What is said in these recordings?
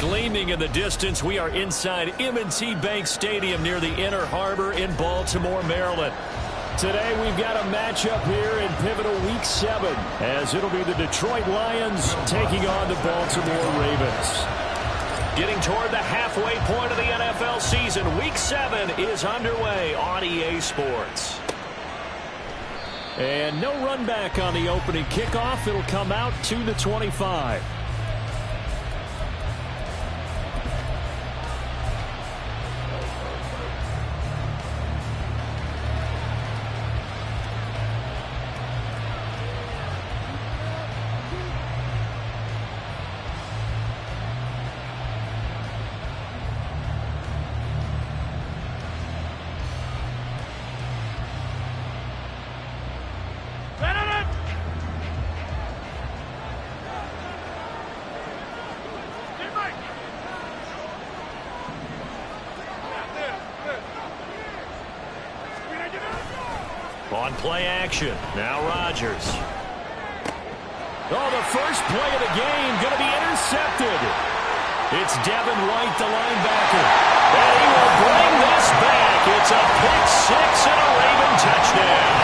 gleaming in the distance. We are inside M&T Bank Stadium near the Inner Harbor in Baltimore, Maryland. Today we've got a matchup here in pivotal Week 7 as it'll be the Detroit Lions taking on the Baltimore Ravens. Getting toward the halfway point of the NFL season, Week 7 is underway on EA Sports. And no run back on the opening kickoff. It'll come out to the 25. On play action, now Rodgers. Oh, the first play of the game going to be intercepted. It's Devin White, the linebacker. And he will bring this back. It's a pick six and a Raven touchdown.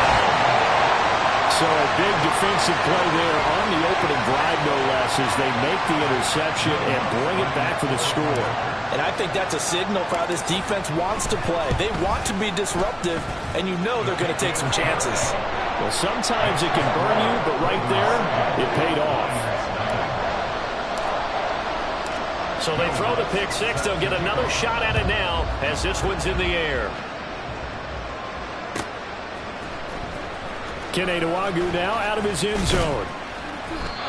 So a big defensive play there on the opening drive, no less, as they make the interception and bring it back for the score. And I think that's a signal for how this defense wants to play. They want to be disruptive, and you know they're going to take some chances. Well, sometimes it can burn you, but right there, it paid off. So they throw the pick six. They'll get another shot at it now as this one's in the air. Kene Nwangwu now out of his end zone.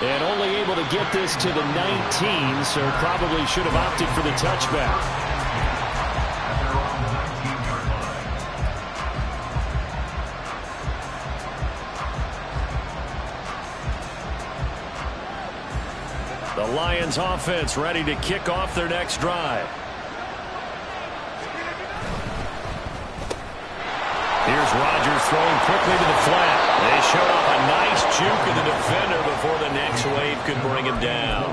And only able to get this to the 19, so probably should have opted for the touchback. The Lions offense ready to kick off their next drive. Here's Rodgers throwing quickly to the flat. They showed off a nice juke of the defender before the next wave could bring him down.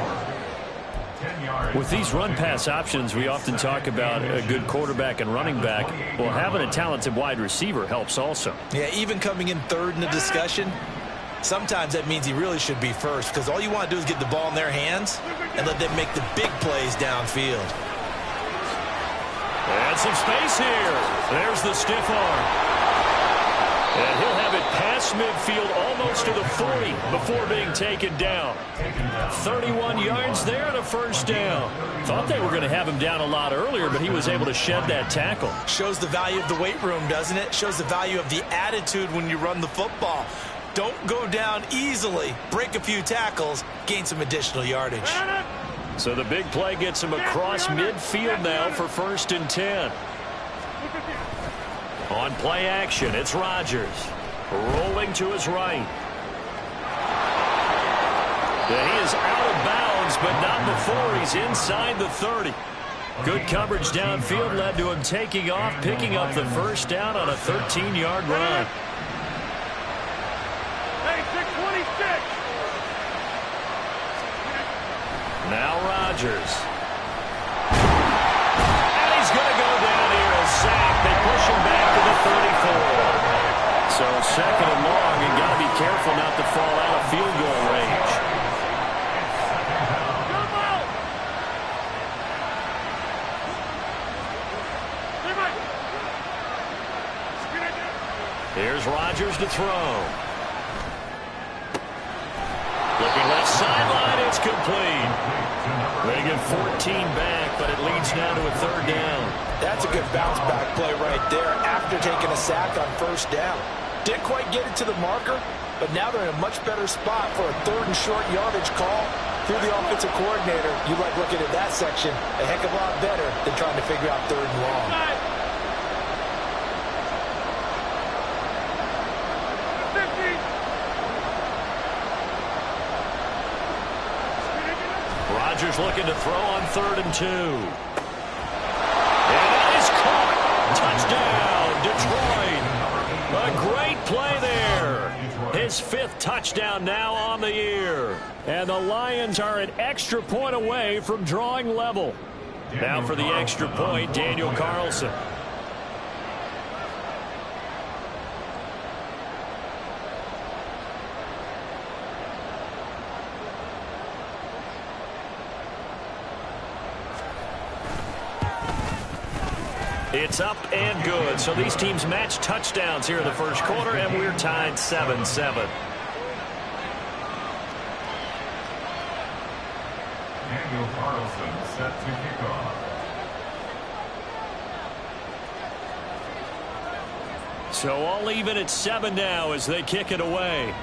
With these run-pass options, we often talk about a good quarterback and running back. Well, having a talented wide receiver helps also. Yeah, even coming in third in the discussion, sometimes that means he really should be first, because all you want to do is get the ball in their hands and let them make the big plays downfield. And some space here. There's the stiff arm. And he'll have it past midfield almost to the 40 before being taken down. 31 yards there and a first down. Thought they were going to have him down a lot earlier, but he was able to shed that tackle. Shows the value of the weight room, doesn't it? Shows the value of the attitude when you run the football. Don't go down easily. Break a few tackles. Gain some additional yardage. So the big play gets him across midfield now for 1st and 10. On play action, it's Rodgers. Rolling to his right. And he is out of bounds, but not before he's inside the 30. Good coverage downfield led to him taking off, picking up the first down on a 13-yard run. Hey, 626. Now Rodgers. And he's going to go down here, a sack. They push him back to the 34. So 2nd and long, and got to be careful not to fall out of field goal range. Here's Rodgers to throw. Looking left sideline, it's complete. They get 14 back, but it leads now to a 3rd down. That's a good bounce-back play right there after taking a sack on 1st down. Didn't quite get it to the marker, but now they're in a much better spot for a 3rd and short yardage call. Through the offensive coordinator, you like looking at that section a heck of a lot better than trying to figure out 3rd and long. Rodgers looking to throw on 3rd and 2. And that is caught. Touchdown, Detroit. A great play there. his 5th touchdown now on the year. And the Lions are an extra point away from drawing level. Now for the extra point, Daniel Carlson. It's up and good. So these teams match touchdowns here in the first quarter, and we're tied 7-7. Daniel Carlson set to kick off. So all even at 7 now as they kick it away.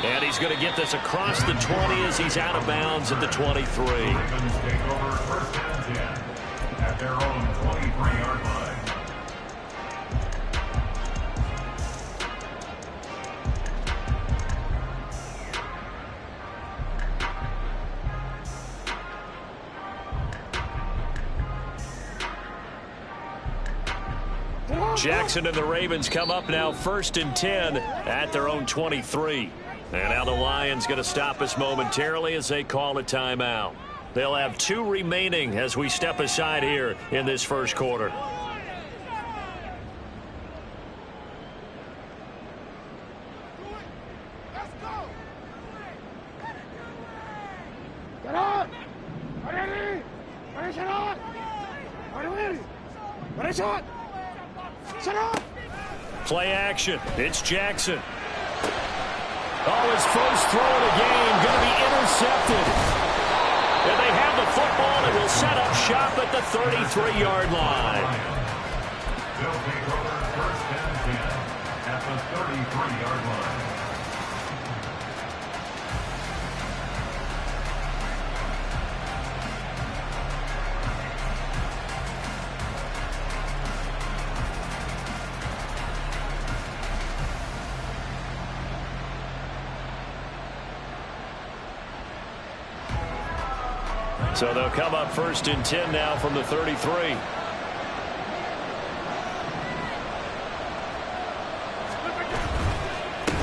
And he's going to get this across the 20 as he's out of bounds at the 23. The Ravens take over 1st and 10 at their own 23-yard line. Jackson and the Ravens come up now 1st and 10 at their own 23. And now the Lions going to stop us momentarily as they call a timeout. They'll have 2 remaining as we step aside here in this first quarter. Play action. It's Jackson. Oh, his first throw of the game going to be intercepted. And they have the football and will set up shop at the 33-yard line. They'll take over 1st and 10 at the 33-yard line. So they'll come up 1st and 10 now from the 33.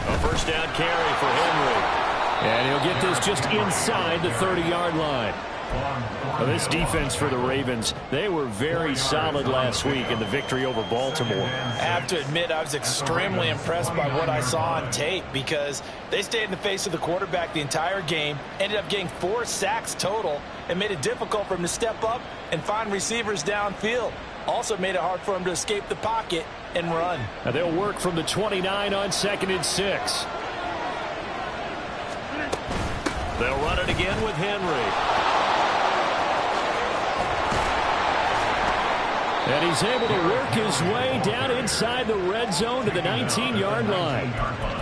A first down carry for Henry. And he'll get this just inside the 30-yard line. Now this defense for the Ravens, they were very solid last week in the victory over Baltimore. I have to admit, I was extremely impressed by what I saw on tape because they stayed in the face of the quarterback the entire game, ended up getting 4 sacks total, and made it difficult for him to step up and find receivers downfield. Also made it hard for him to escape the pocket and run. Now they'll work from the 29 on 2nd and 6. They'll run it again with Henry. And he's able to work his way down inside the red zone to the 19-yard line.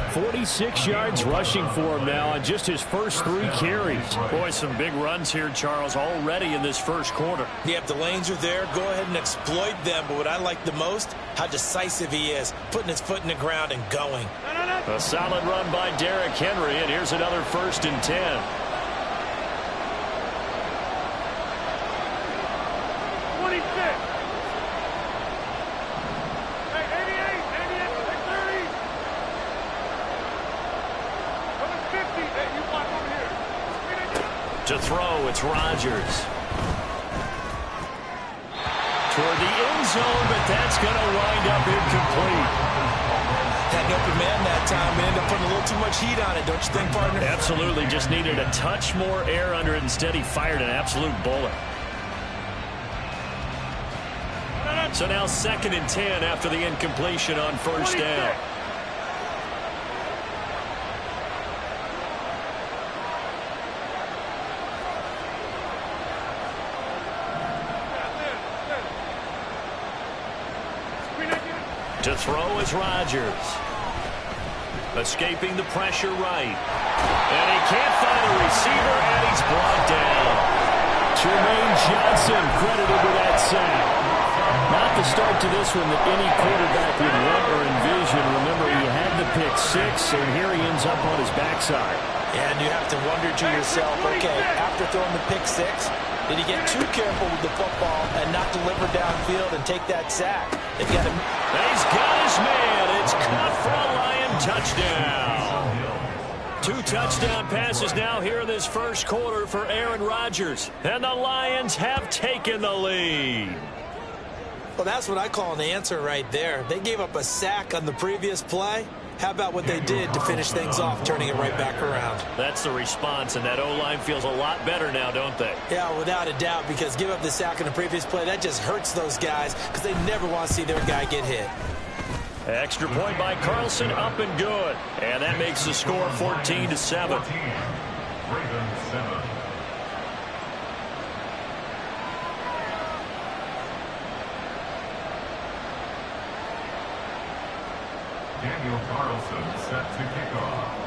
46 yards rushing for him now on just his first 3 carries. Boy, some big runs here, Charles, already in this first quarter. Yeah, if the lanes are there, go ahead and exploit them. But what I like the most, how decisive he is, putting his foot in the ground and going. A solid run by Derrick Henry, and here's another 1st and 10. 26. To throw, it's Rodgers. Toward the end zone, but that's going to wind up incomplete. Had an open man that time and ended up putting a little too much heat on it, don't you think, partner? Absolutely. Just needed a touch more air under it. Instead, he fired an absolute bullet. So now 2nd and 10 after the incompletion on 1st down. To throw is Rodgers. Escaping the pressure right. And he can't find a receiver, and he's brought down. Jermaine Johnson credited with that sack. Not the start to this one that any quarterback would want or envision. Remember, he had the pick 6, and here he ends up on his backside. And you have to wonder to yourself, okay, after throwing the pick 6, Did he get too careful with the football and not deliver downfield and take that sack? They've got him. He's got his man. It's caught for a Lion touchdown. 2 touchdown passes now here in this first quarter for Aaron Rodgers. And the Lions have taken the lead. Well, that's what I call an answer right there. They gave up a sack on the previous play. How about what they did to finish things off, turning it right back around? That's the response, and that O-line feels a lot better now, don't they? Yeah, without a doubt, because give up the sack on the previous play, that just hurts those guys because they never want to see their guy get hit. Extra point by Carlson, up and good. And that makes the score 14-7. Ravens 7. Daniel Carlson set to kick off.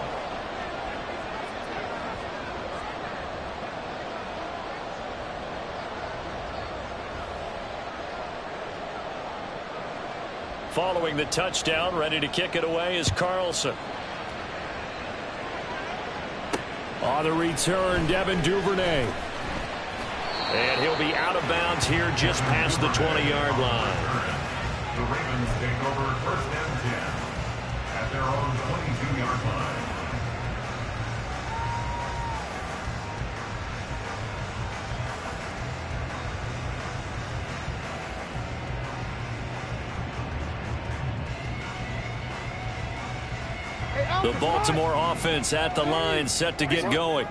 Following the touchdown, ready to kick it away is Carlson. On the return, Devin Duvernay. And he'll be out of bounds here just past the 20-yard line. The Ravens take over first and 10 at their own 22-yard line. The Baltimore offense at the line, set to get going.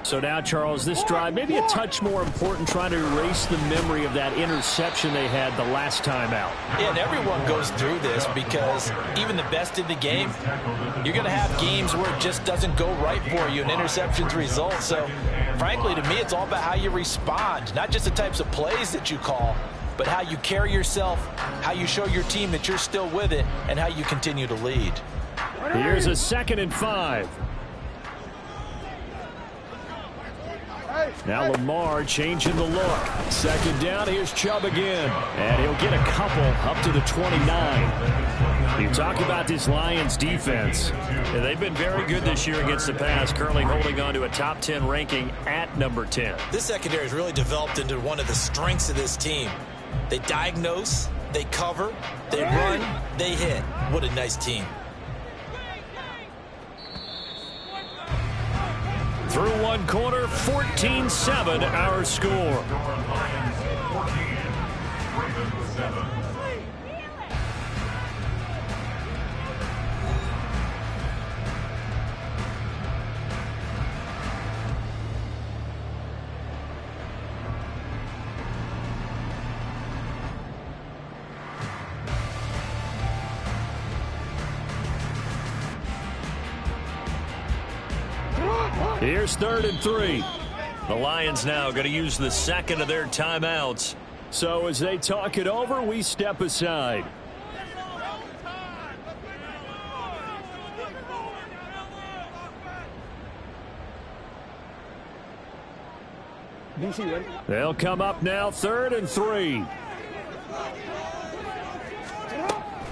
So now, Charles, this drive maybe a touch more important, trying to erase the memory of that interception they had the last time out. Yeah, and everyone goes through this because even the best in the game, you're going to have games where it just doesn't go right for you and interceptions result. So, frankly, to me, it's all about how you respond, not just the types of plays that you call, but how you carry yourself, how you show your team that you're still with it, and how you continue to lead. Here's a 2nd and 5. Now Lamar changing the look. 2nd down, here's Chubb again. And he'll get a couple up to the 29. You talk about this Lions defense. And they've been very good this year against the pass, currently holding on to a top 10 ranking at number 10. This secondary has really developed into one of the strengths of this team. They diagnose, they cover, they run, they hit. What a nice team. Through one quarter, 14-7 our score. Lions 14, Ravens 7. Here's 3rd and 3. The Lions now going to use the 2nd of their timeouts. So as they talk it over, we step aside. They'll come up now, 3rd and 3.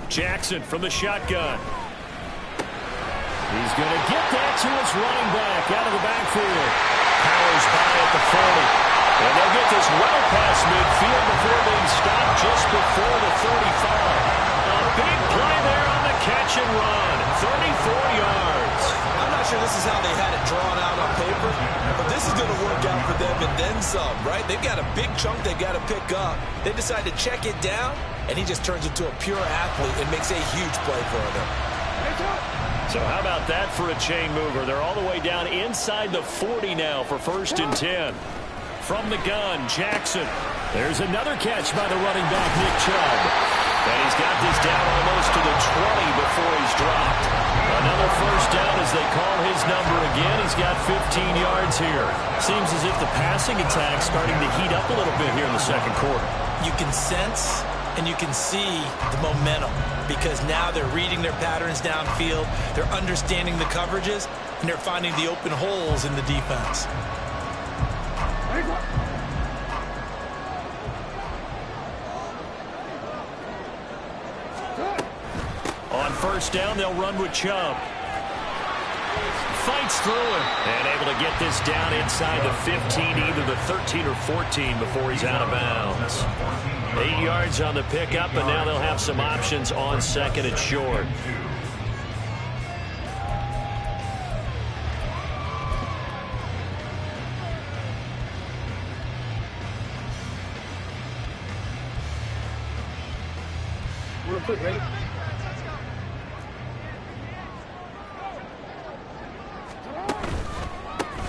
Jackson from the shotgun. He's going to get that to his running back out of the backfield. Powers by at the 40. And they'll get this well past midfield before being stopped just before the 35. A big play there on the catch and run. 34 yards. I'm not sure this is how they had it drawn out on paper, but this is going to work out for them and then some, right? They've got a big chunk they've got to pick up. They decide to check it down, and he just turns into a pure athlete and makes a huge play for them. So how about that for a chain mover? They're all the way down inside the 40 now for 1st and 10. From the gun, Jackson. There's another catch by the running back, Nick Chubb. And he's got this down almost to the 20 before he's dropped. Another 1st down as they call his number again. He's got 15 yards here. Seems as if the passing attack's starting to heat up a little bit here in the 2nd quarter. You can sense and you can see the momentum because now they're reading their patterns downfield, they're understanding the coverages, and they're finding the open holes in the defense. On 1st down, they'll run with Chubb. Fights through it. And able to get this down inside the 15, either the 13 or 14 before he's out of bounds. 8 yards on the pickup, and now they'll have some options on second and short. Real quick, ready?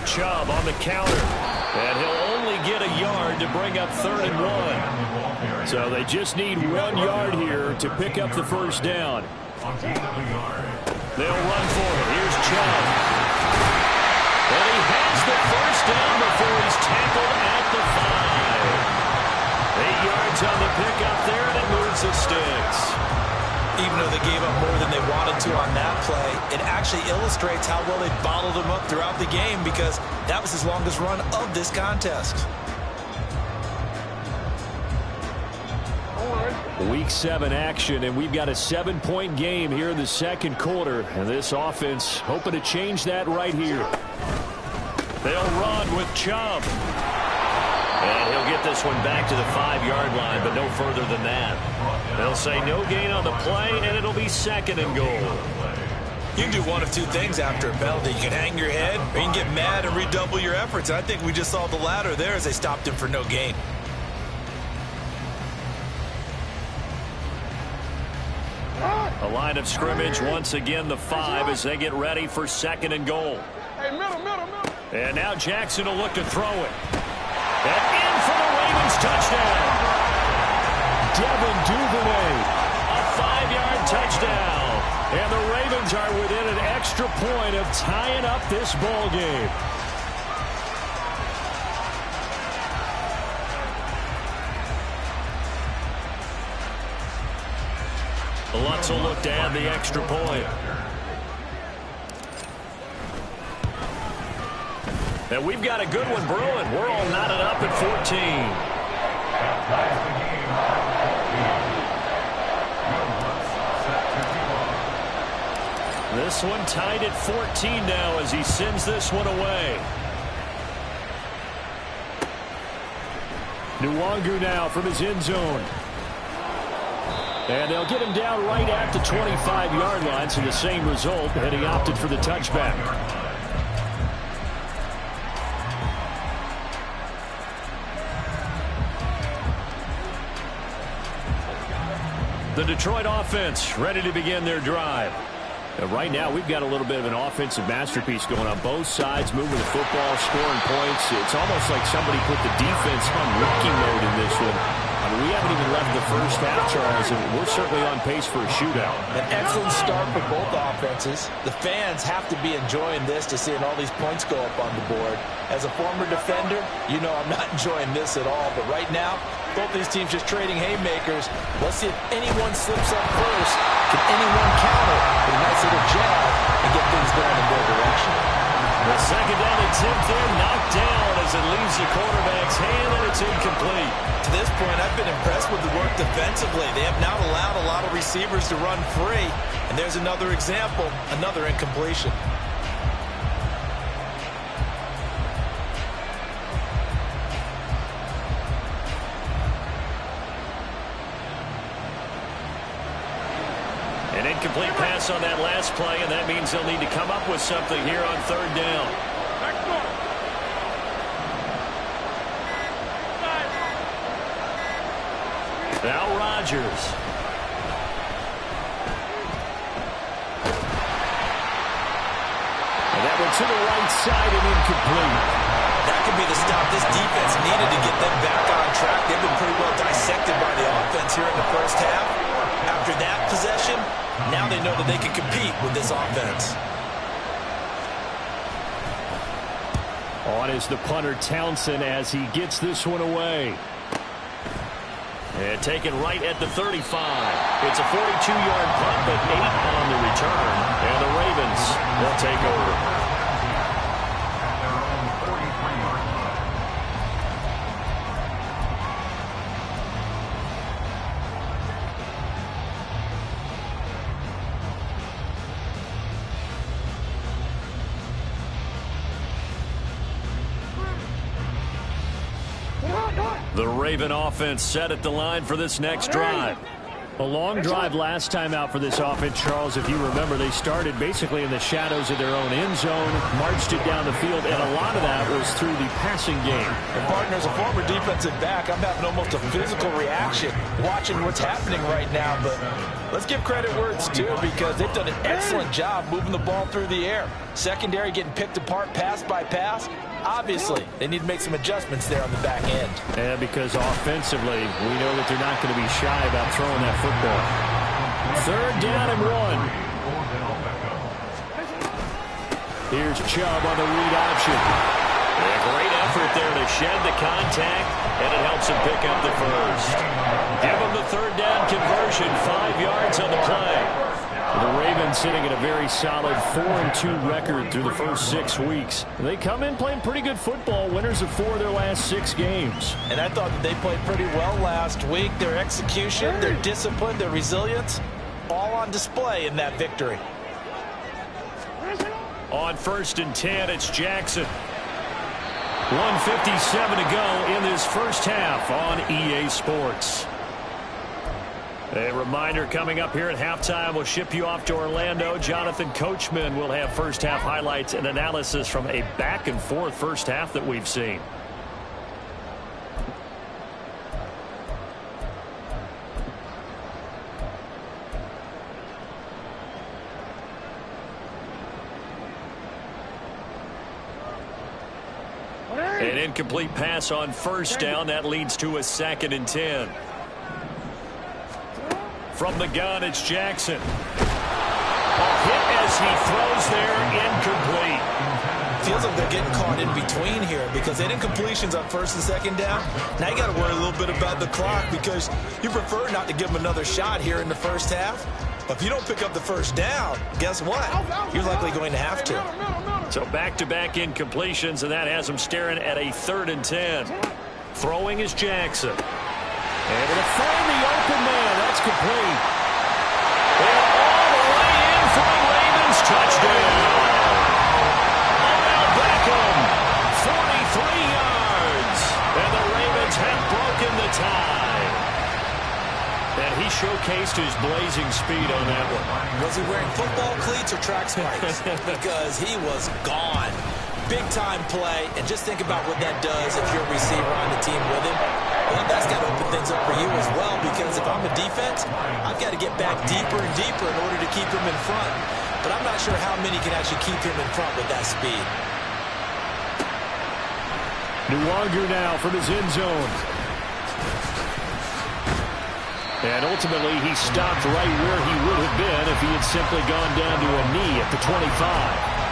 Chubb on the counter, and he'll only get a yard to bring up 3rd and 1. So they just need 1 yard here to pick up the first down. They'll run for it. Here's Chubb. And he has the first down before he's tackled at the 5. 8 yards on the pickup there, and it moves the sticks. Even though they gave up more than they wanted to on that play, it actually illustrates how well they bottled them up throughout the game, because that was his longest run of this contest. Week 7 action, and we've got a 7-point game here in the second quarter, and this offense hoping to change that right here. They'll run with Chubb. And he'll get this one back to the 5-yard line, but no further than that. They'll say no gain on the play, and it'll be 2nd and goal. You can do one of two things after a penalty. You can hang your head, or you can get mad and redouble your efforts. I think we just saw the latter there as they stopped him for no gain. A line of scrimmage, once again the 5 as they get ready for 2nd and goal. Hey, middle. And now Jackson will look to throw it. And in for the Ravens touchdown. Devin Duvernay, a 5-yard touchdown. And the Ravens are within an extra point of tying up this ball game. Lutz will look to add the extra point. And we've got a good one brewing. We're all knotted up at 14. This one tied at 14 now as he sends this one away. Nwangu now from his end zone. And they'll get him down right at the 25-yard line, so the same result, and he opted for the touchback. The Detroit offense ready to begin their drive. Right now, we've got a little bit of an offensive masterpiece going on both sides, moving the football, scoring points. It's almost like somebody put the defense on rookie mode in this one. I mean, we haven't even left the first half, Charles, and we're certainly on pace for a shootout. An excellent start for both offenses. The fans have to be enjoying this to seeing all these points go up on the board. As a former defender, you know I'm not enjoying this at all. But right now, both these teams just trading haymakers. Let's see if anyone slips up first. Can anyone counter with a nice little jab and get things going in their direction? The second down attempt there knocked down as it leaves the quarterback's hand, and it's incomplete. To this point, I've been impressed with the work defensively. They have not allowed a lot of receivers to run free. And there's another example, another incompletion. An incomplete pass on that last play, and that means they'll need to come up with something here on 3rd down. Now Rodgers. And that one to the right side and incomplete. That could be the stop this defense needed to get them back on track. They've been pretty well dissected by the offense here in the first half. After that possession, now they know that they can compete with this offense. On is the punter Townsend as he gets this one away. And taken right at the 35. It's a 42-yard punt, but 8 on the return. And the Ravens will take over. The Raven offense set at the line for this next drive. A long drive last time out for this offense, Charles. If you remember, they started basically in the shadows of their own end zone, marched it down the field, and a lot of that was through the passing game. And partner, as a former defensive back, I'm having almost a physical reaction watching what's happening right now. But let's give credit where it's due, because they've done an excellent job moving the ball through the air. Secondary getting picked apart pass by pass. Obviously, they need to make some adjustments there on the back end. Yeah, because offensively, we know that they're not going to be shy about throwing that football. 3rd down and 1. Here's Chubb on the read option. A great effort there to shed the contact, and it helps him pick up the first. Give him the 3rd down conversion, 5 yards on the play. The Ravens sitting at a very solid 4-2 record through the first 6 weeks. They come in playing pretty good football, winners of 4 of their last 6 games. And I thought that they played pretty well last week. Their execution, their discipline, their resilience, all on display in that victory. On 1st and 10, it's Jackson. 1:57 to go in this first half on EA Sports. A reminder coming up here at halftime, we'll ship you off to Orlando. Jonathan Coachman will have first half highlights and analysis from a back and forth first half that we've seen. An incomplete pass on 1st down. That leads to a 2nd and 10. From the gun, it's Jackson. A hit as he throws there, incomplete. Feels like they're getting caught in between here, because they did completions on 1st and 2nd down. Now you got to worry a little bit about the clock, because you prefer not to give them another shot here in the first half. But if you don't pick up the 1st down, guess what? You're likely going to have to. So back-to-back incompletions, and that has them staring at a 3rd and 10. Throwing is Jackson. Able to find the open man. That's complete. And all the way in for the Ravens. Touchdown. Odell Beckham, 43 yards. And the Ravens have broken the tie. And he showcased his blazing speed on that one. Was he wearing football cleats or track spikes? Because he was gone. Big-time play. And just think about what that does if you're a receiver on the team with him. Well, that's got to open things up for you as well, because if I'm a defense, I've got to get back deeper and deeper in order to keep him in front. But I'm not sure how many can actually keep him in front with that speed. Nuwanger now from his end zone. And ultimately, he stopped right where he would have been if he had simply gone down to a knee at the 25.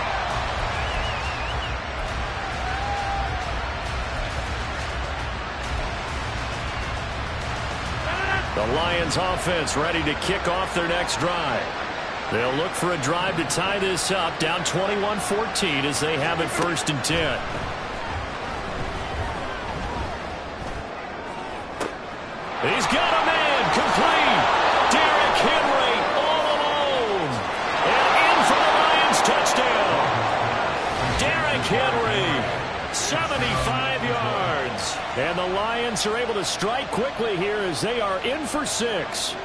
The Lions offense ready to kick off their next drive. They'll look for a drive to tie this up, down 21-14 as they have it 1st and 10. He's got a man, complete. Derrick Henry all alone. And in for the Lions touchdown. Derrick Henry, 75 yards. And the Lions are able to strike quickly here as they are in for 6.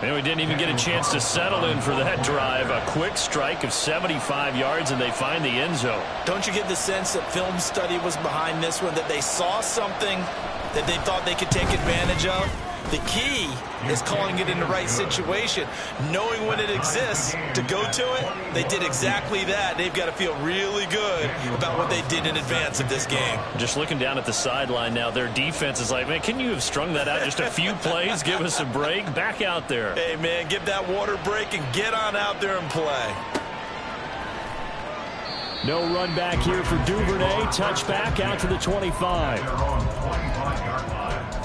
And we didn't even get a chance to settle in for that drive. A quick strike of 75 yards, and they find the end zone. Don't you get the sense that film study was behind this one, that they saw something that they thought they could take advantage of? The key is calling it in the right situation, knowing when it exists to go to it. They did exactly that. They've got to feel really good about what they did in advance of this game. Just looking down at the sideline now, their defense is like, man, can you have strung that out just a few plays? Give us a break. Back out there. Hey, man, give that water break and get on out there and play. No run back here for Duvernay. Touchback out to the 25. They're on 25-yard line.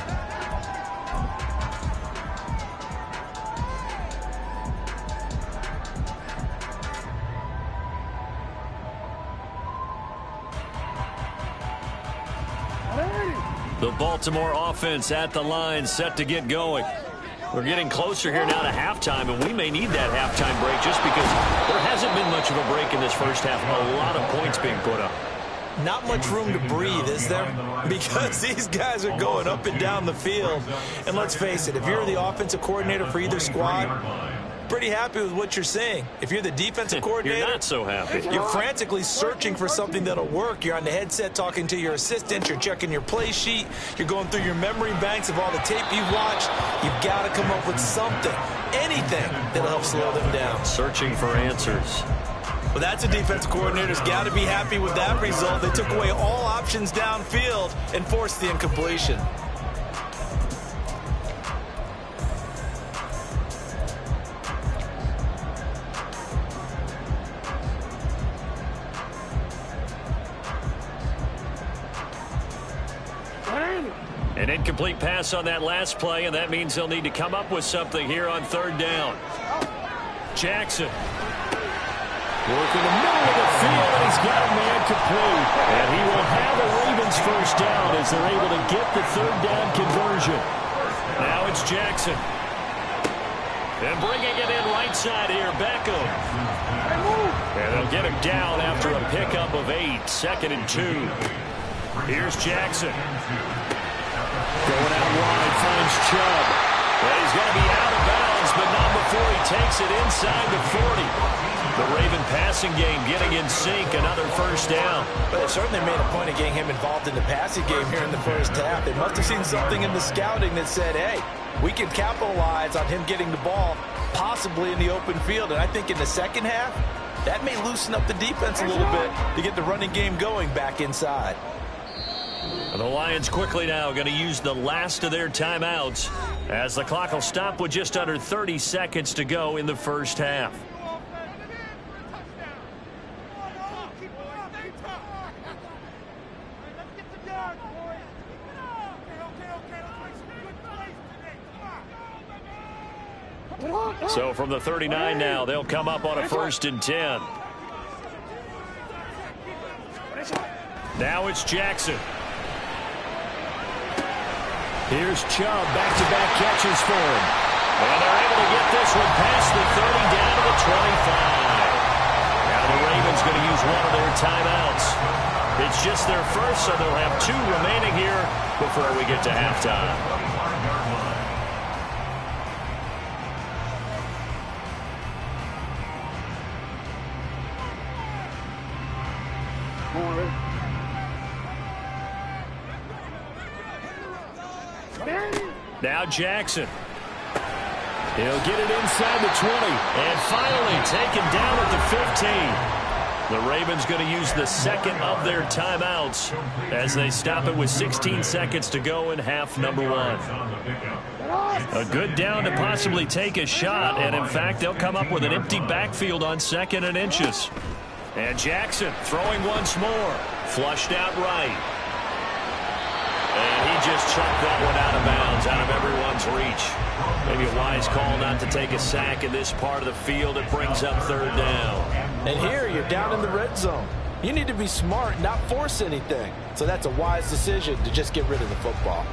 The Baltimore offense at the line, set to get going. We're getting closer here now to halftime, and we may need that halftime break just because there hasn't been much of a break in this first half. A lot of points being put up. not much room to breathe, is there? Because these guys are going up and down the field. And let's face it, if you're the offensive coordinator for either squad, pretty happy with what you're seeing. If you're the defensive coordinator, you're not so happy. You're frantically searching for something that'll work. You're on the headset talking to your assistant. You're checking your play sheet. You're going through your memory banks of all the tape you've watched. You've got to come up with something, anything that'll help slow them down. Searching for answers. Well, that's a defensive coordinator's got to be happy with that result. They took away all options downfield and forced the incompletion. An incomplete pass on that last play, and that means they'll need to come up with something here on third down. Jackson. Working the middle of the field, and he's got a man complete. And he will have a Ravens first down as they're able to get the third down conversion. Now it's Jackson. And bringing it in right side here, Beckham. And they'll get him down after a pickup of 8, 2nd and 2. Here's Jackson. Going out wide, finds Chubb. And he's going to be out of bounds, but not before he takes it inside the 40. The Raven passing game getting in sync, another first down. But they certainly made a point of getting him involved in the passing game here in the first half. They must have seen something in the scouting that said, hey, we can capitalize on him getting the ball, possibly in the open field. And I think in the second half, that may loosen up the defense a little bit to get the running game going back inside. The Lions quickly now going to use the last of their timeouts as the clock will stop with just under 30 seconds to go in the first half. So from the 39 now, they'll come up on a 1st and 10. Now it's Jackson. Here's Chubb, back-to-back catches for him. And they're able to get this one past the 30 down to the 25. Now the Ravens going to use one of their timeouts. It's just their first, so they'll have 2 remaining here before we get to halftime. Now Jackson. He'll get it inside the 20. And finally taken down at the 15. The Ravens going to use the second of their timeouts as they stop it with 16 seconds to go in half number 1. A good down to possibly take a shot. And, in fact, they'll come up with an empty backfield on 2nd and inches. And Jackson throwing once more. Flushed out right. And he just chucked that one out of bounds, out of everyone's reach. Maybe a wise call not to take a sack in this part of the field. It brings up third down. And here you're down in the red zone. You need to be smart, not force anything. So that's a wise decision to just get rid of the football.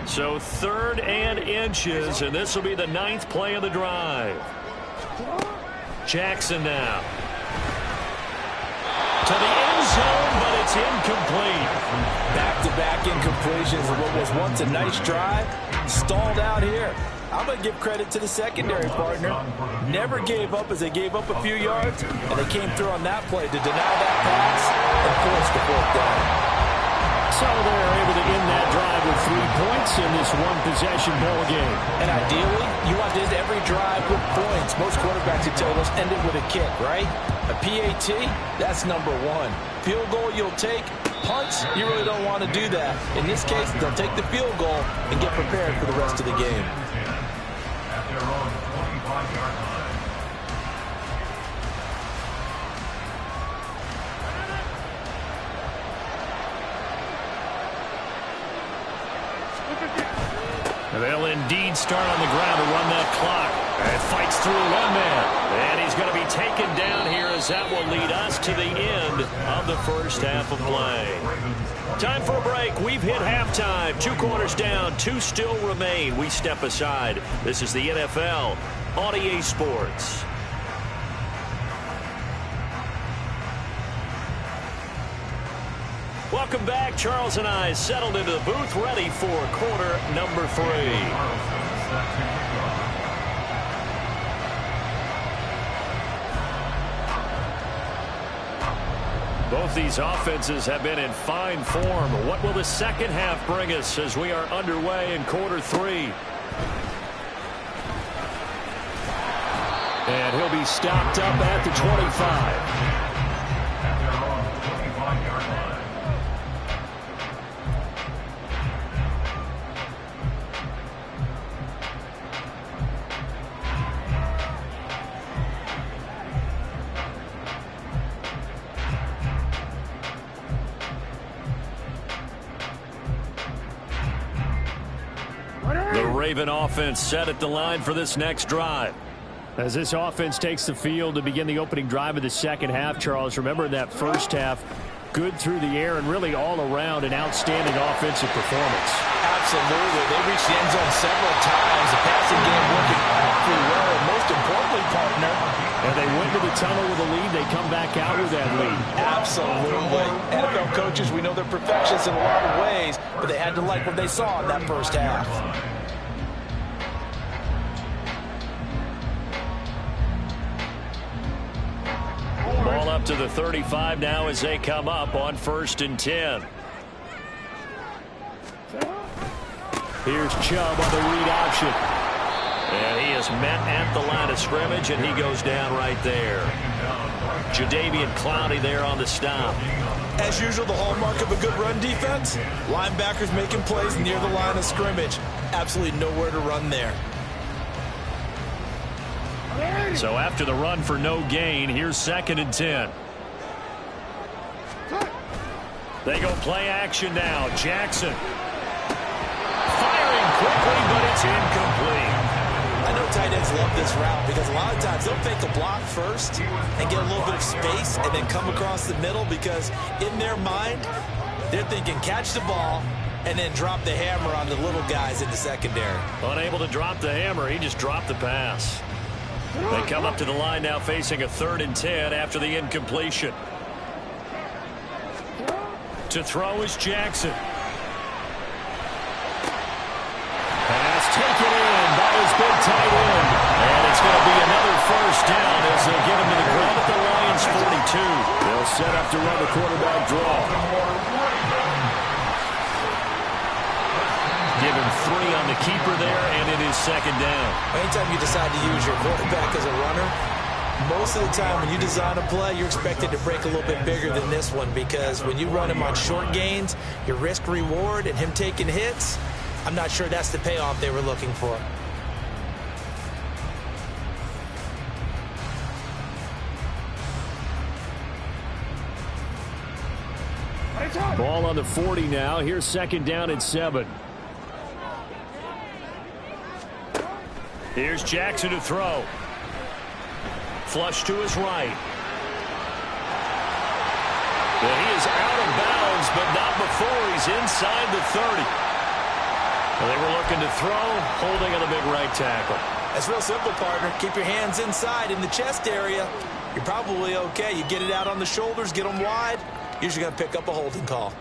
So 3rd and inches, and this will be the 9th play of the drive. Jackson now. To the end zone, but it's incomplete. Back-to-back incompletions of what was once a nice drive. Stalled out here. I'm going to give credit to the secondary partner. Never gave up as they gave up a few yards, and they came through on that play to deny that pass and force the 4th down. So they're able to end that drive with 3 points in this one-possession ball game. And ideally, you want to end every drive with points. Most quarterbacks would tell us end it with a kick, right? A PAT, that's number 1. Field goal you'll take. Punts, you really don't want to do that. In this case, they'll take the field goal and get prepared for the rest of the game. At their own 25-yard line. They'll indeed start on the ground to run that clock. And fights through one man. And he's going to be taken down here as that will lead us to the end of the first half of play. Time for a break. We've hit halftime. 2 quarters down. 2 still remain. We step aside. This is the NFL on EA Sports. Welcome back. Charles and I settled into the booth, ready for quarter number 3. Both these offenses have been in fine form. What will the second half bring us as we are underway in quarter 3? And he'll be stopped up at the 25. The Raven offense set at the line for this next drive. As this offense takes the field to begin the opening drive of the second half, Charles, remember in that first half, good through the air and really all around an outstanding offensive performance. Absolutely. They reached the end zone several times. The passing game working awfully well, and most importantly, partner. And they went to the tunnel with a lead. They come back out with that lead. Absolutely. NFL coaches, we know they're perfectionists in a lot of ways, but they had to like what they saw in that first half. Ball up to the 35 now as they come up on 1st and 10. Here's Chubb on the read option. And he is met at the line of scrimmage, and he goes down right there. Jadeveon Clowney there on the stop. As usual, the hallmark of a good run defense, linebackers making plays near the line of scrimmage. Absolutely nowhere to run there. So after the run for no gain, here's 2nd and 10. They go play action now. Jackson firing quickly, but it's incomplete. I know tight ends love this route because a lot of times they'll fake a block first and get a little bit of space and then come across the middle because in their mind, they're thinking catch the ball and then drop the hammer on the little guys in the secondary. Unable to drop the hammer, he just dropped the pass. They come up to the line now facing a 3rd and 10 after the incompletion. To throw is Jackson. Pass taken in by his big tight end. And it's going to be another 1st down as they get him to the ground at the Lions 42. They'll set up to run the quarterback draw. Give him 3 on the keeper there, and it is 2nd down. Anytime you decide to use your quarterback as a runner, most of the time when you design a play, you're expected to break a little bit bigger than this one because when you run him on short gains, your risk-reward and him taking hits, I'm not sure that's the payoff they were looking for. Ball on the 40 now. Here's 2nd down and 7. Here's Jackson to throw. Flush to his right. And he is out of bounds, but not before he's inside the 30. Well, they were looking to throw, holding on the big right tackle. That's real simple, partner. Keep your hands inside in the chest area. You're probably okay. You get it out on the shoulders, get them wide. Usually going to pick up a holding call.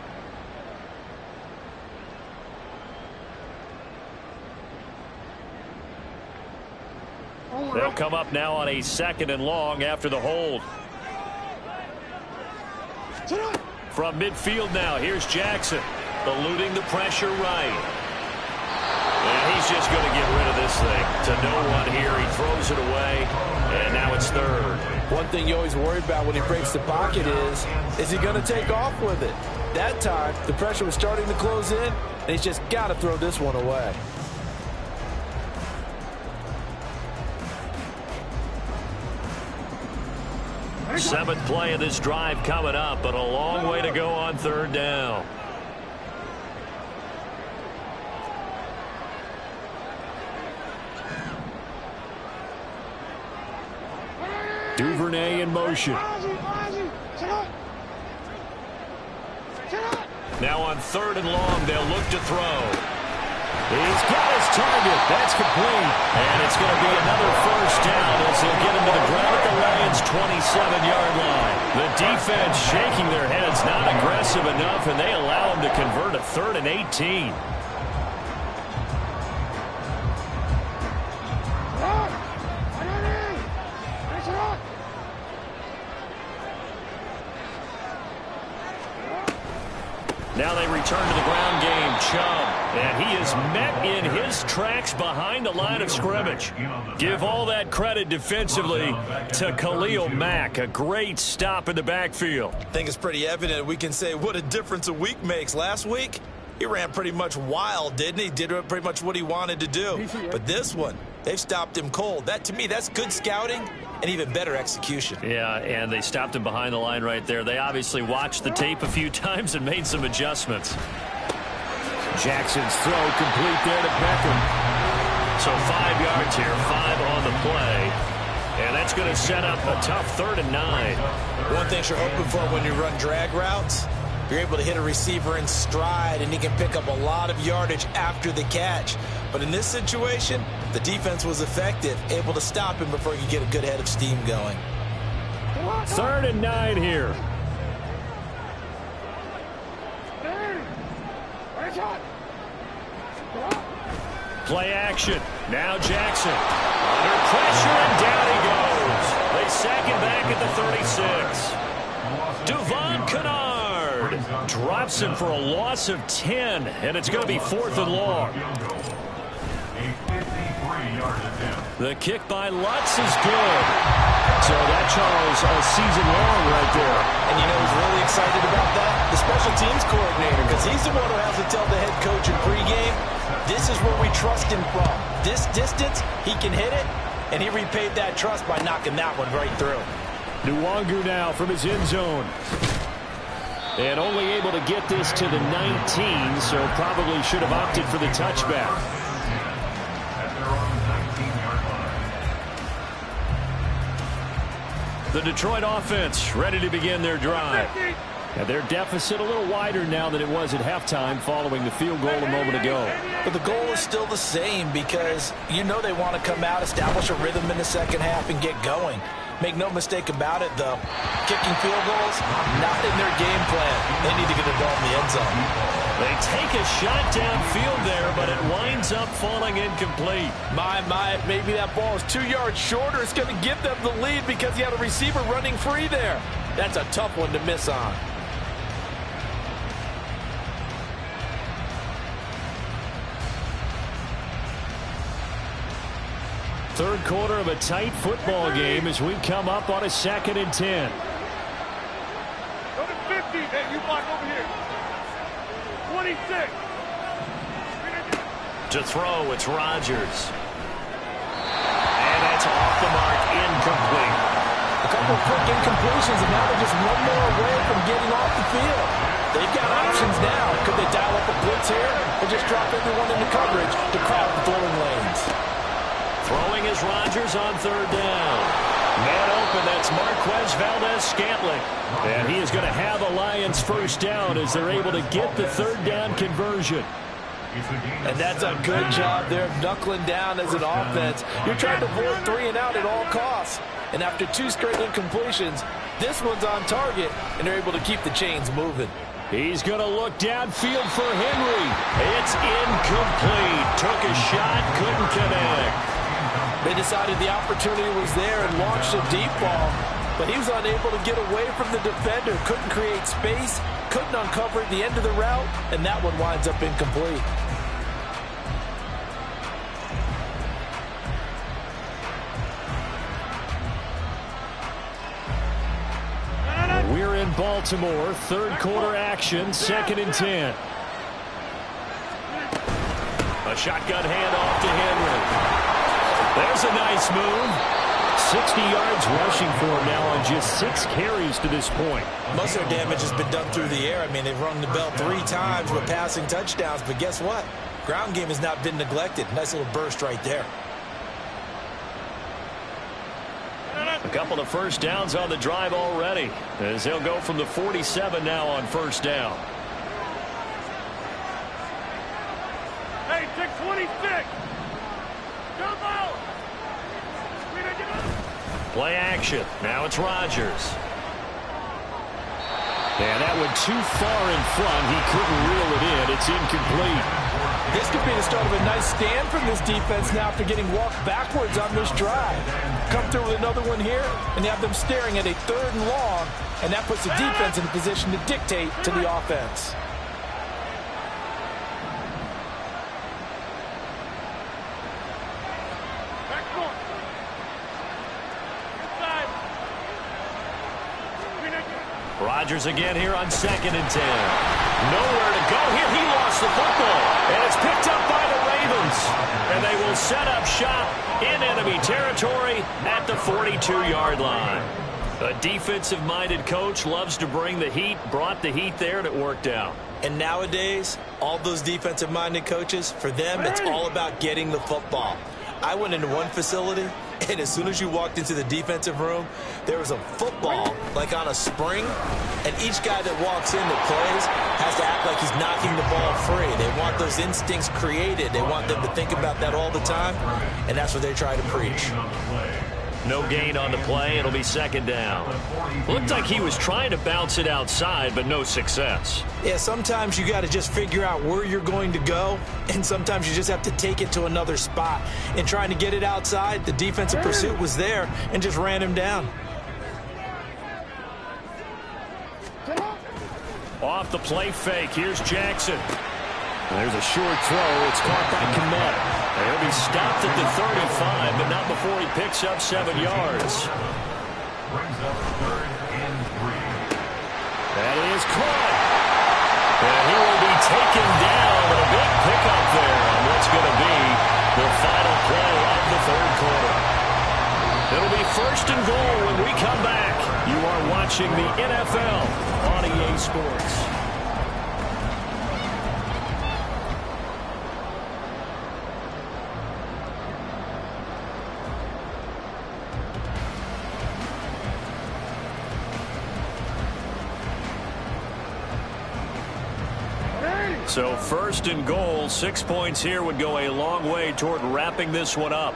They'll come up now on a 2nd and long after the hold. From midfield now, here's Jackson. Eluding the pressure right. And he's just going to get rid of this thing. To no one here. He throws it away. And now it's 3rd. One thing you always worry about when he breaks the pocket is he going to take off with it? That time, the pressure was starting to close in, and he's just got to throw this one away. Seventh play of this drive coming up, but a long way to go on 3rd down. Duvernay in motion. Now on 3rd and long, they'll look to throw. He's got his target. That's complete. And it's going to be another first down as they'll get him to the ground at the Lions' 27-yard line. The defense shaking their heads, not aggressive enough, and they allow him to convert a 3rd and 18. Now they return to the ground game. Chubb, and he is met in his tracks behind the line of scrimmage. Give all that credit defensively to Khalil Mack. A great stop in the backfield. I think it's pretty evident. We can say what a difference a week makes. Last week, he ran pretty much wild, didn't he? Did pretty much what he wanted to do. But this one, they've stopped him cold. That, to me, that's good scouting and even better execution. Yeah, and they stopped him behind the line right there. They obviously watched the tape a few times and made some adjustments. Jackson's throw complete there to Beckham. So 5 yards here, 5 on the play. And that's going to set up a tough 3rd and 9. One thing you're hoping for when you run drag routes, you're able to hit a receiver in stride, and he can pick up a lot of yardage after the catch. But in this situation, the defense was effective, able to stop him before he could get a good head of steam going. 3rd and 9 here. Play action. Now Jackson. Under pressure, and down he goes. They sack him back at the 36. Devon Kennard drops him for a loss of 10, and it's going to be 4th and long. The kick by Lutz is good. So that, Charles, a season long right there. And you know who's really excited about that? The special teams coordinator, because he's the one who has to tell the head coach in pregame, this is where we trust him from. This distance, he can hit it, and he repaid that trust by knocking that one right through. Nwangu now from his end zone. And only able to get this to the 19, so probably should have opted for the touchback. The Detroit offense ready to begin their drive. And their deficit a little wider now than it was at halftime following the field goal a moment ago. But the goal is still the same because you know they want to come out, establish a rhythm in the second half, and get going. Make no mistake about it, though. Kicking field goals, not in their game plan. They need to get the ball in the end zone. They take a shot downfield there, but it winds up falling incomplete. Maybe that ball is 2 yards shorter. It's going to give them the lead because you had a receiver running free there. That's a tough one to miss on. Third quarter of a tight football game as we come up on a 2nd and 10. Go to 50. Hey, you block over here. 26. To throw, it's Rodgers. And that's off the mark, incomplete. A couple of quick incompletions, and now they're just one more away from getting off the field. They've got options now. Could they dial up a blitz here or just drop everyone into coverage to crowd the throwing lanes? Throwing is Rodgers on 3rd down. Man open, that's Marquez Valdes-Scantling. And he is going to have a Lions first down as they're able to get the 3rd down conversion. And that's a good job there of knuckling down as an offense. You're trying to avoid 3 and out at all costs. And after 2 straight incompletions, this one's on target, and they're able to keep the chains moving. He's going to look downfield for Henry. It's incomplete. Took a shot, couldn't connect. They decided the opportunity was there and launched a deep ball, but he was unable to get away from the defender, couldn't create space, couldn't uncover at the end of the route, and that one winds up incomplete. We're in Baltimore, 3rd quarter action, 2nd and 10. A shotgun handoff to Henry. There's a nice move. 60 yards rushing for him now on just 6 carries to this point. Most of their damage has been done through the air. I mean, they've rung the bell 3 times with passing touchdowns, but guess what? Ground game has not been neglected. Nice little burst right there. A couple of first downs on the drive already, as they'll go from the 47 now on 1st down. Hey, 6 Play action. Now it's Rodgers. And that went too far in front. He couldn't reel it in. It's incomplete. This could be the start of a nice stand from this defense now after getting walked backwards on this drive. Come through with another one here, and you have them staring at a 3rd and long, and that puts the defense in a position to dictate to the offense. Rodgers again here on 2nd and 10. Nowhere to go here. He lost the football. And it's picked up by the Ravens. And they will set up shop in enemy territory at the 42-yard line. A defensive-minded coach loves to bring the heat, brought the heat there, and it worked out. And nowadays, all those defensive-minded coaches, for them, it's all about getting the football. I went into one facility, and as soon as you walked into the defensive room, there was a football, like on a spring, and each guy that walks in that plays has to act like he's knocking the ball free. They want those instincts created. They want them to think about that all the time, and that's what they try to preach. No gain on the play. It'll be 2nd down. Looked like he was trying to bounce it outside, but no success. Yeah, sometimes you got to just figure out where you're going to go, and sometimes you just have to take it to another spot. In trying to get it outside, the defensive pursuit was there and just ran him down. Off the play fake. Here's Jackson. There's a short throw. It's caught by Kmet. He'll be stopped at the 35, but not before he picks up 7 yards. Brings up 3rd and 3. That is caught. And he will be taken down, but a big pickup there on what's going to be the final play of the 3rd quarter. It'll be 1st and goal when we come back. You are watching the NFL on EA Sports. So 1st and goal, 6 points here would go a long way toward wrapping this one up.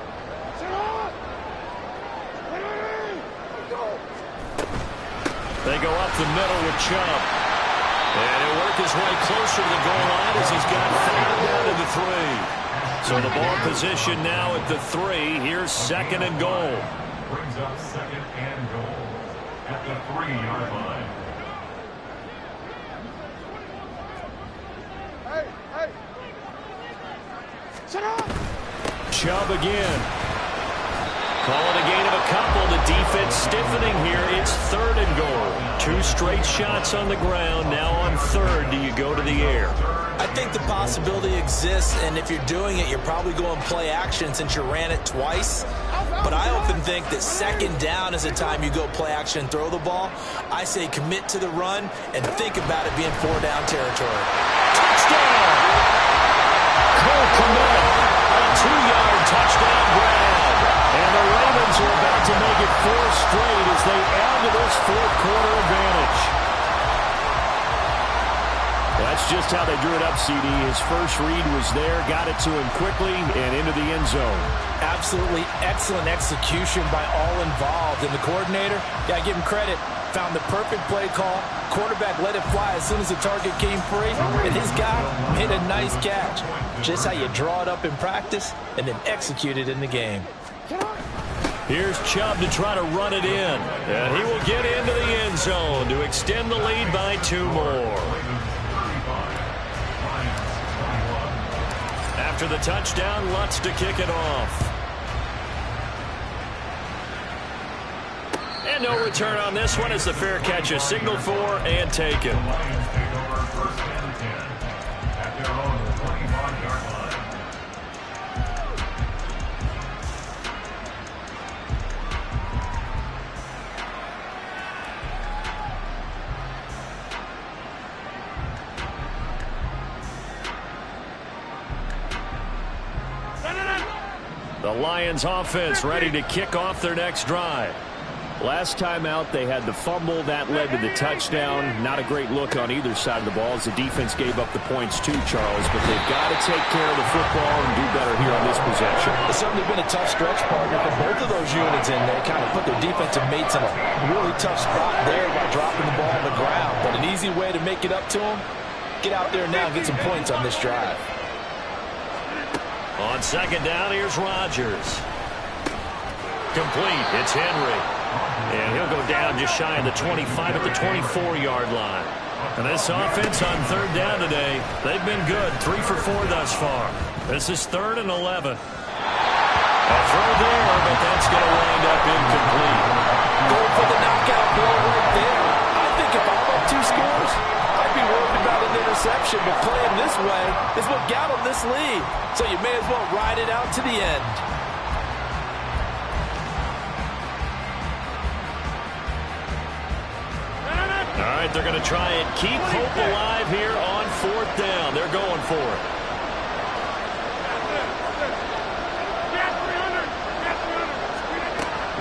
They go up the middle with Chubb. And he'll work his way closer to the goal line as he's got 5 down to the 3. So the ball position now at the 3. Here's 2nd and goal. Brings up 2nd and goal at the 3-yard line. Chubb again. Call it a gain of a couple. The defense stiffening here. It's 3rd and goal. 2 straight shots on the ground. Now on 3rd, do you go to the air? I think the possibility exists, and if you're doing it, you're probably going play action since you ran it twice. But I often think that 2nd down is the time you go play action and throw the ball. I say commit to the run and think about it being 4-down territory. Touchdown! Cole Kmet, a 2-yard touchdown grab. And the Ravens are about to make it 4 straight as they add to this 4th quarter advantage. That's just how they drew it up, CD. His first read was there, got it to him quickly, and into the end zone. Absolutely excellent execution by all involved. And the coordinator, got to give him credit, found the perfect play call. Quarterback let it fly as soon as the target came free, and his guy made a nice catch. Just how you draw it up in practice and then execute it in the game. Here's Chubb to try to run it in. And he will get into the end zone to extend the lead by 2 more. After the touchdown, Lutz to kick it off. And no return on this one as the fair catch is signaled for and taken. The Lions offense ready to kick off their next drive. Last time out, they had the fumble. That led to the touchdown. Not a great look on either side of the ball as the defense gave up the points too, Charles. But they've got to take care of the football and do better here on this possession. It's certainly been a tough stretch, partner, for both of those units in there. Kind of put their defensive mates in a really tough spot there by dropping the ball on the ground. But an easy way to make it up to them, get out there now and get some points on this drive. On second down, here's Rodgers. Complete. It's Henry. And he'll go down just shy of the 25 at the 24-yard line. And this offense on third down today, they've been good. 3 for 4 thus far. This is 3rd and 11. A throw there, but that's going to wind up incomplete. Going for the knockout blow right there. I think if I'm up 2 scores, I'd be worried about an interception. But playing this way is what got them this lead. So you may as well ride it out to the end. All right, they're going to try and keep hope alive here on 4th down. They're going for it.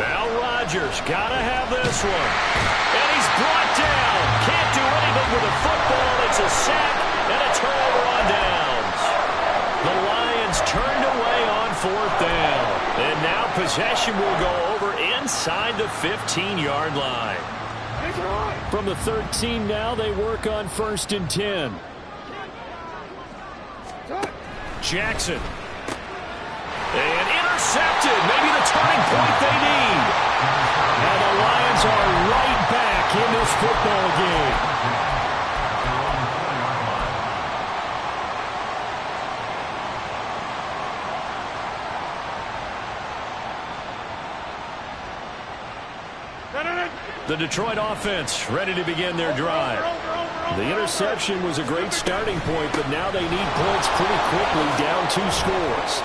Now Rodgers got to have this one. And he's brought down. Can't do anything with the football. It's a sack and a turnover on downs. The Lions turned away on 4th down. And now possession will go over inside the 15-yard line. From the 13 now, they work on 1st and 10. Jackson. And intercepted. Maybe the turning point they need. And the Lions are right back in this football game. The Detroit offense ready to begin their drive. The interception was a great starting point, but now they need points pretty quickly, down 2 scores.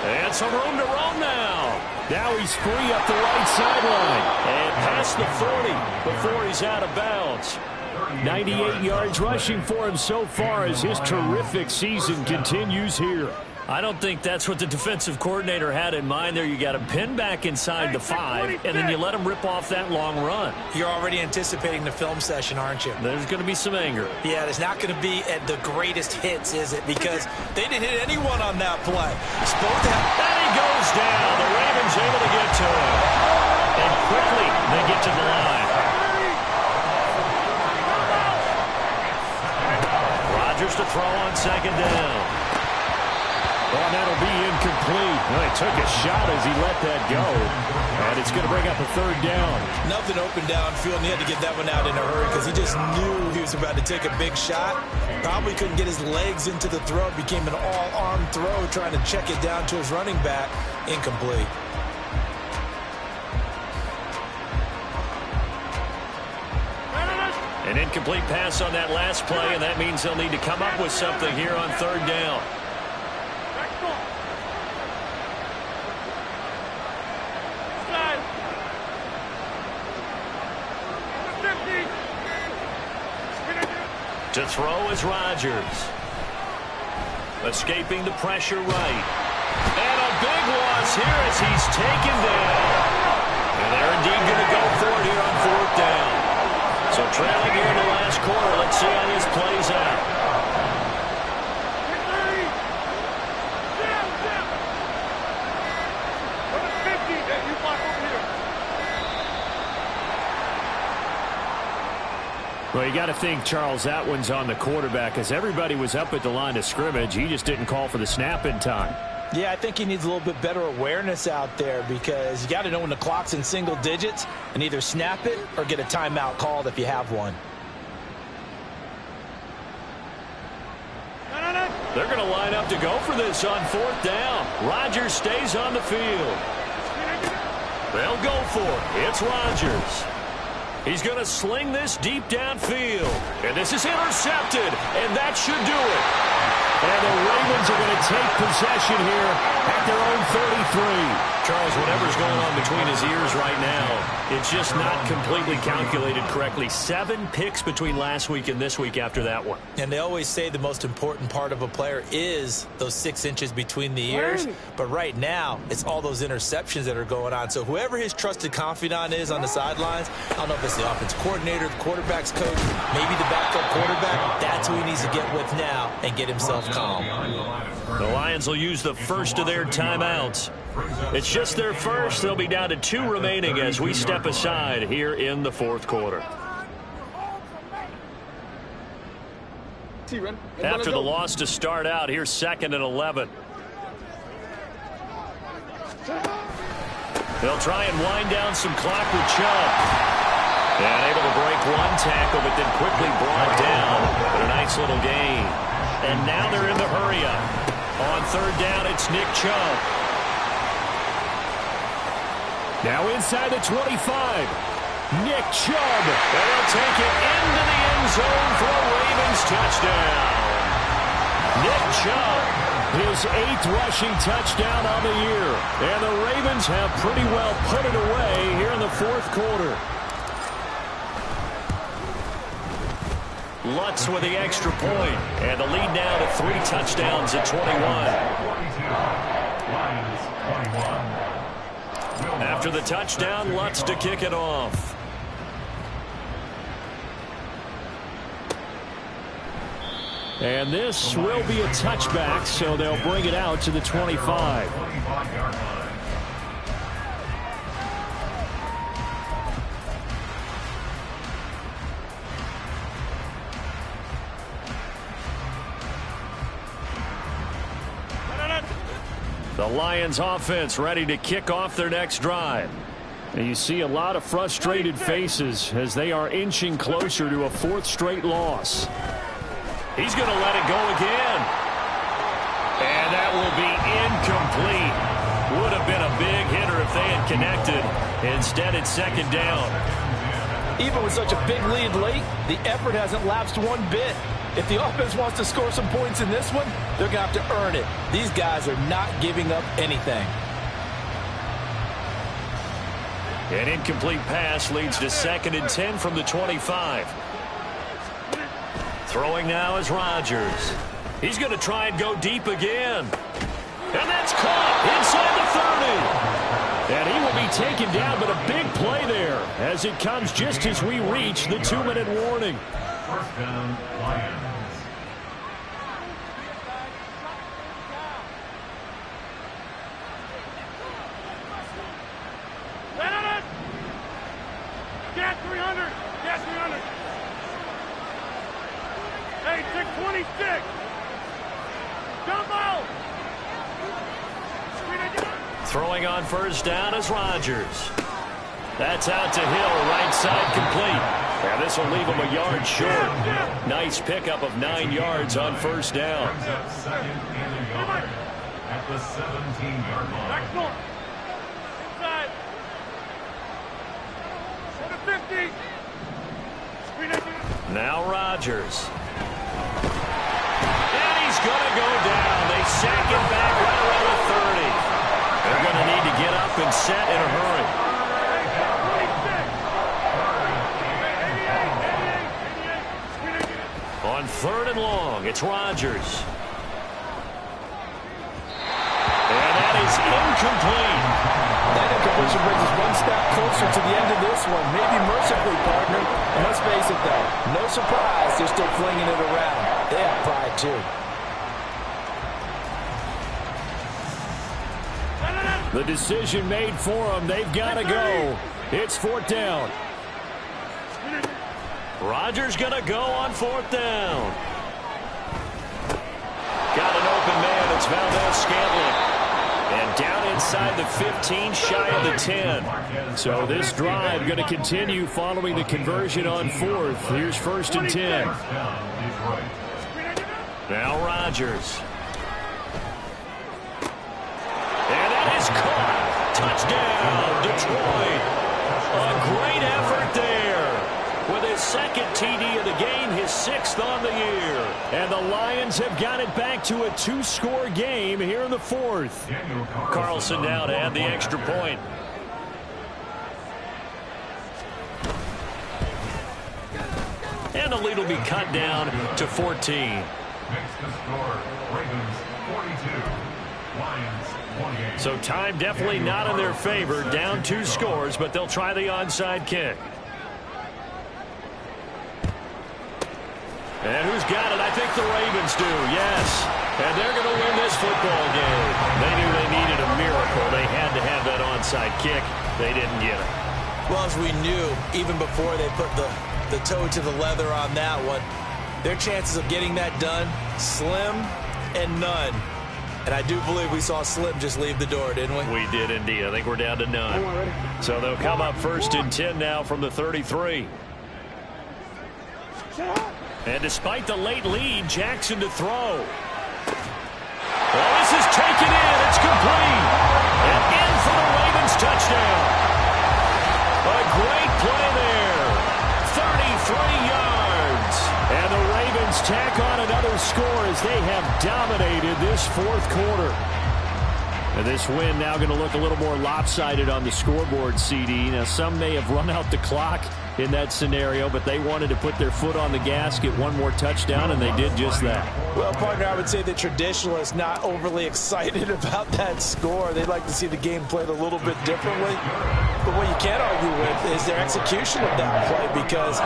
And some room to roam now. Now he's free up the right sideline. And past the 40 before he's out of bounds. 98 yards rushing for him so far as his terrific season continues here. I don't think that's what the defensive coordinator had in mind there. You got him pinned back inside the 5, and then you let him rip off that long run. You're already anticipating the film session, aren't you? There's going to be some anger. Yeah, there's not going to be at the greatest hits, is it? Because they didn't hit anyone on that play. And he goes down. The Ravens able to get to him. And quickly, they get to the line. Rodgers to throw on second down. Well, that'll be incomplete. Well, he took a shot as he let that go. And it's going to bring up a 3rd down. Nothing open downfield, and he had to get that one out in a hurry because he just knew he was about to take a big shot. Probably couldn't get his legs into the throw. Became an all-arm throw, trying to check it down to his running back. Incomplete. An incomplete pass on that last play, and that means they'll need to come up with something here on 3rd down. To throw is Rodgers. Escaping the pressure right. And a big loss here as he's taken down. And they're indeed going to go for it here on 4th down. So trailing here in the last quarter. Let's see how this plays out. Well, you got to think, Charles, that one's on the quarterback as everybody was up at the line of scrimmage. He just didn't call for the snap in time. Yeah, I think he needs a little bit better awareness out there because you got to know when the clock's in single digits and either snap it or get a timeout called if you have one. They're going to line up to go for this on 4th down. Rodgers stays on the field. They'll go for it. It's Rodgers. He's going to sling this deep downfield. And this is intercepted. And that should do it. And the Ravens are going to take possession here at their own 33. Charles, whatever's going on between his ears right now, it's just not completely calculated correctly. 7 picks between last week and this week after that one. And they always say the most important part of a player is those 6 inches between the ears. But right now, it's all those interceptions that are going on. So whoever his trusted confidant is on the sidelines, I don't know if it's the offense coordinator, the quarterback's coach, maybe the backup quarterback, that's who he needs to get with now and get himself calm. The Lions will use the first of their timeouts. It's just their first. They'll be down to 2 remaining as we step aside here in the fourth quarter. After the loss to start out, here's 2nd and 11. They'll try and wind down some clock with Chubb. And able to break 1 tackle, but then quickly brought down. But a nice little gain. And now they're in the hurry-up. On 3rd down, it's Nick Chubb. Now inside the 25. Nick Chubb. And he'll take it into the end zone for a Ravens touchdown. Nick Chubb, his 8th rushing touchdown on the year. And the Ravens have pretty well put it away here in the fourth quarter. Lutz with the extra point. And the lead now to 3 touchdowns at 21. After the touchdown, Lutz to kick it off. And this will be a touchback, so they'll bring it out to the 25. The Lions offense ready to kick off their next drive. And you see a lot of frustrated faces as they are inching closer to a 4th straight loss. He's going to let it go again. And that will be incomplete. Would have been a big hitter if they had connected. Instead, it's 2nd down. Even with such a big lead late, the effort hasn't lapsed one bit. If the offense wants to score some points in this one, they're going to have to earn it. These guys are not giving up anything. An incomplete pass leads to 2nd and 10 from the 25. Throwing now is Rodgers. He's going to try and go deep again. And that's caught inside the 30. And he will be taken down, but a big play there as it comes just as we reach the 2-minute warning. 1st down, Lions. Get 300. Get 300. Hey, 626. Jump out. Throwing on 1st down is Rodgers. That's out to Hill, right side complete. And this will leave him a yard short. Nice pickup of 9 yards on 1st down. Brings up 2nd and a yard at the 17-yard line. Next one. Inside. To the 50. Now Rodgers. And he's going to go down. They sack him back right around the 30. They're going to need to get up and set in a hurry. On 3rd and long, it's Rodgers. And that is incomplete. That incompletion brings us one step closer to the end of this one. Maybe mercifully, partner. And let's face it, though, no surprise they're still flinging it around. They have pride, too. The decision made for them. They've got to go. It's 4th down. Rodgers going to go on 4th down. Got an open man. It's Valdez-Scantling. And down inside the 15, shy of the 10. So this drive going to continue following the conversion on 4th. Here's 1st and 10. Now Rodgers. And that is caught. Touchdown, Detroit. A great effort there. With his 2nd TD of the game, his 6th on the year. And the Lions have got it back to a 2-score game here in the fourth. Carlson now to add the extra point. And the lead will be cut down to 14. Makes the score, Ravens 42, Lions 28. So time definitely not in their favor. Down 2 scores, but they'll try the onside kick. And who's got it? I think the Ravens do, yes. And they're going to win this football game. They knew they needed a miracle. They had to have that onside kick. They didn't get it. Well, as we knew, even before they put the toe to the leather on that one, their chances of getting that done, slim and none. And I do believe we saw Slim just leave the door, didn't we? We did indeed. I think we're down to none. So they'll come up 1st and 10 now from the 33. And despite the late lead, Jackson to throw. Well, this is taken in. It's complete. And in for the Ravens touchdown. A great play there. 33 yards. And the Ravens tack on another score as they have dominated this fourth quarter. And this win now going to look a little more lopsided on the scoreboard, CD. Now, some may have run out the clock in that scenario, but they wanted to put their foot on the gas, get one more touchdown, and they did just that. Well, partner, I would say the traditionalists not overly excited about that score. They'd like to see the game played a little bit differently. But what you can't argue with is their execution of that play, because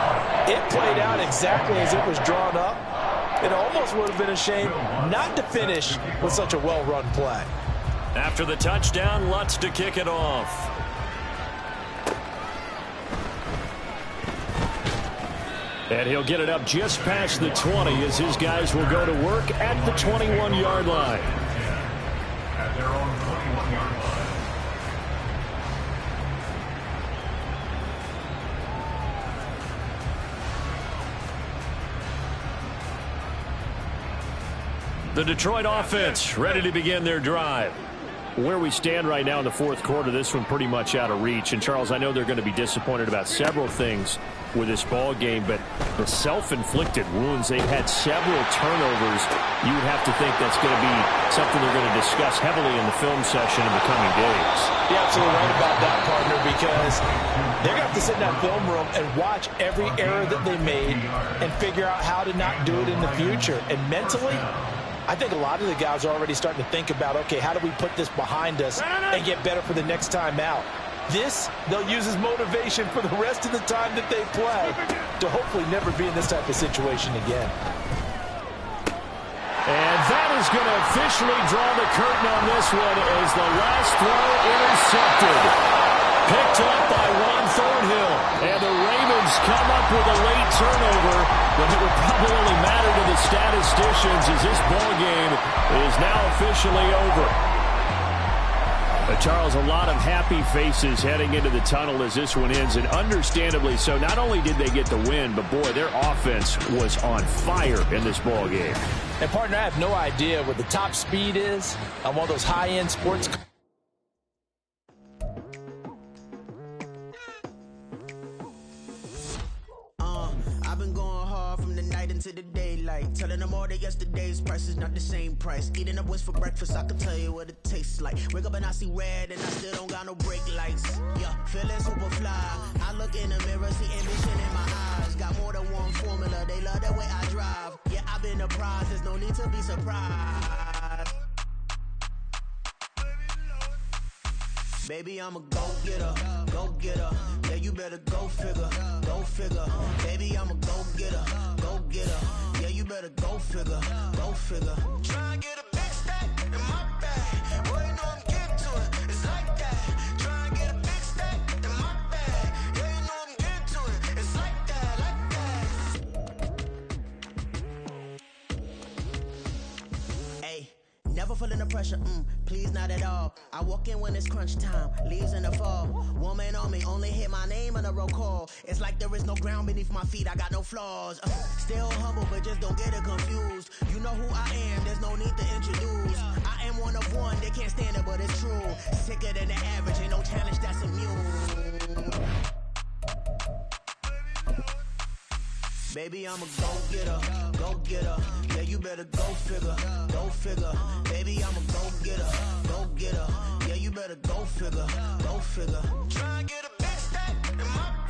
it played out exactly as it was drawn up. It almost would have been a shame not to finish with such a well-run play. After the touchdown, Lutz to kick it off. And he'll get it up just past the 20 as his guys will go to work at the 21-yard line. At their own 21-yard line. The Detroit offense ready to begin their drive. Where we stand right now in the fourth quarter, this one pretty much out of reach. And, Charles, I know they're going to be disappointed about several things with this ball game, but the self-inflicted wounds, they've had several turnovers. You would have to think that's going to be something they're going to discuss heavily in the film session in the coming days. You're absolutely right about that, partner, because they're going to have to sit in that film room and watch every error that they made and figure out how to not do it in the future. And mentally, I think a lot of the guys are already starting to think about, okay, how do we put this behind us and get better for the next time out? This, they'll use as motivation for the rest of the time that they play to hopefully never be in this type of situation again. And that is going to officially draw the curtain on this one as the last throw intercepted. Picked up by Juan Thornhill. And the Ravens come up with a late turnover, but it would probably only matter to the statisticians as this ball game is now officially over. Charles, a lot of happy faces heading into the tunnel as this one ends, and understandably so. Not only did they get the win, but, boy, their offense was on fire in this ball game. And, partner, I have no idea what the top speed is on one of those high-end sports. I've been going hard from the night into the daylight, telling them all that yesterday's price is not the same price. Eating up what's for breakfast, I can tell you what it tastes like. Wake up and I see red and I still don't got no brake lights. Yeah, feeling super fly. I look in the mirror, see ambition in my eyes. Got more than one formula, they love the way I drive. Yeah, I've been a prize, there's no need to be surprised. Baby, I'm a go-getter, go-getter. Yeah, you better go figure, go figure. Baby, I'm a go-getter, go-getter. Yeah, you better go figure, go figure. Try and get a big stack in my bag. Boy, you know I'm getting to it, it's like that. Try and get a big stack in my bag. Yeah, you know I'm getting to it, it's like that, like that. Hey, never feeling the pressure, please not at all. I walk in when it's crunch time, leaves in the fall. Woman on me, only hit my name on a roll call. It's like there is no ground beneath my feet, I got no flaws. Still humble, but just don't get it confused. You know who I am, there's no need to introduce. I am one of one, they can't stand it, but it's true. Sicker than the average, ain't no challenge that's immune. Baby, I'm a go-getter, go-getter. Yeah, you better go figure, go figure. Baby, I'm a go-getter, go-getter. Yeah, you better go figure, go figure.